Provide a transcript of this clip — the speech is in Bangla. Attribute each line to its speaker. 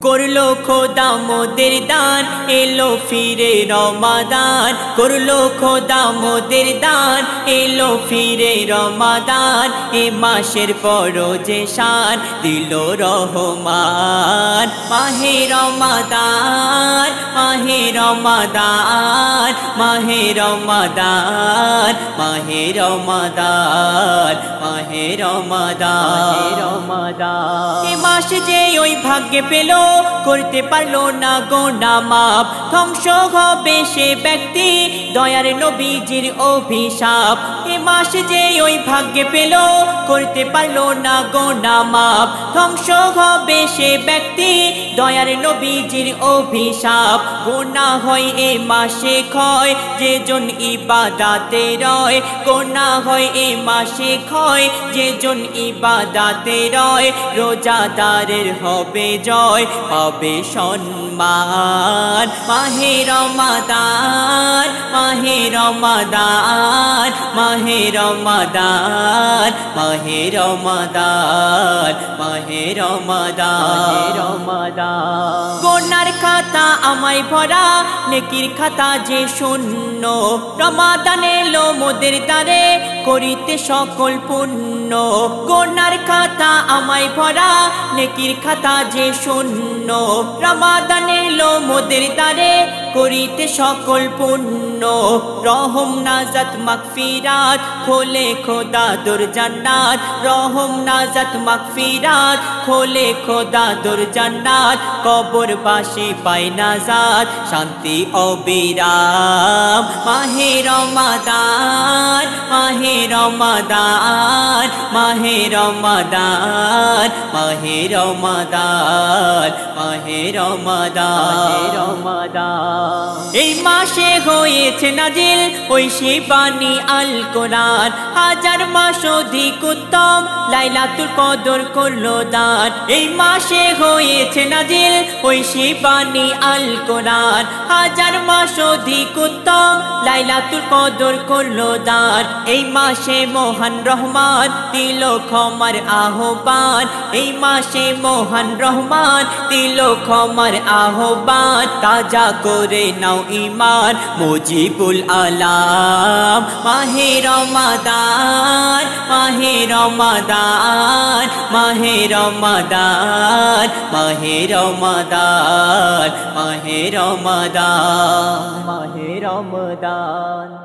Speaker 1: করলো খোদা মোদের দান, এলো ফিরে রমাদান। করলো খোদা মোদের দান, এলো ফিরে রমাদান। এ মাসের পরজে শান দিল রহমান। মাহে রমাদান, মাহে রমাদান, মাহে রমাদান, মাহে রমাদান, মাহে রমাদান। এ মাস যে ওই ভাগ্যে পেল, করতে পারলো না গোনা মাপ। ধ্বংস হবে সে ব্যক্তি, দয়ার নবীজির অভিশাপ। এ মাস যে ওই ভাগ্যে পেল, করতে পারলো না গোনা মাপ। ধ্বংস হবে সে ব্যক্তি, দয়ার নবীজির অভিশাপ। গোনা হয় এ মাসে ক্ষয়, যে জন ইবাদাতে রয়। গোনা হয় এ মাসে ক্ষয়, যে জন ইবাদাতে রয়। রোজাদারের হবে জয়, পাবে সম্মান। মাহে রমাদান, মাহে রমাদান, মাহে রমাদান, মাহে রমাদান, মাহে রমাদান। গোনার খাতা আমায় ভরা, নেকির খাতা যে শূন্য। রমাদান এলো মোদের দ্বারে, করিতে সকল পুণ্য। গোনার খাতা আমায় ভরা, নেকির খাতা যে শূন্য। রমাদান এলো মোদের দ্বারে, করিতে সকল পুণ্য। রহম নাজাত মাগফিরাত, খোলে খোদা দর জান্নাত। রহম নাজাত মাগফিরাত, খোলে খোদা দর জান্নাত। কবরবাসী পায় নাজাত, শান্তি অবিরাম। মাহে রমাদান, মাহে রমাদান, মাহে রমাদান, মাহে রমাদান, মাহে রমাদান। এই মাসে হয়েছে নাজিল ওই শিবানী আল কোরআন। হাজার মাস অধিক উত্তম, লাইলাতুল কদর করলো দান। এই মাসে হয়েছে নাজিল ওই শিবানী আল কোরআন। হাজার মাস অধিক উত্তম, লাইলাতুল কদর করলো দান। এই মাসে মহান রহমান দিল ক্ষমার আহ্বান। এই মাসে মহান রহমান দিল ক্ষমার আহ্বান। তাজা করে নাও ঈমান মুজিবুল আলাম। মাহে রমাদান, মাহে রমাদান, মাহে রমাদান, মাহে রমাদান, মাহে রমাদান, মাহে রমাদান।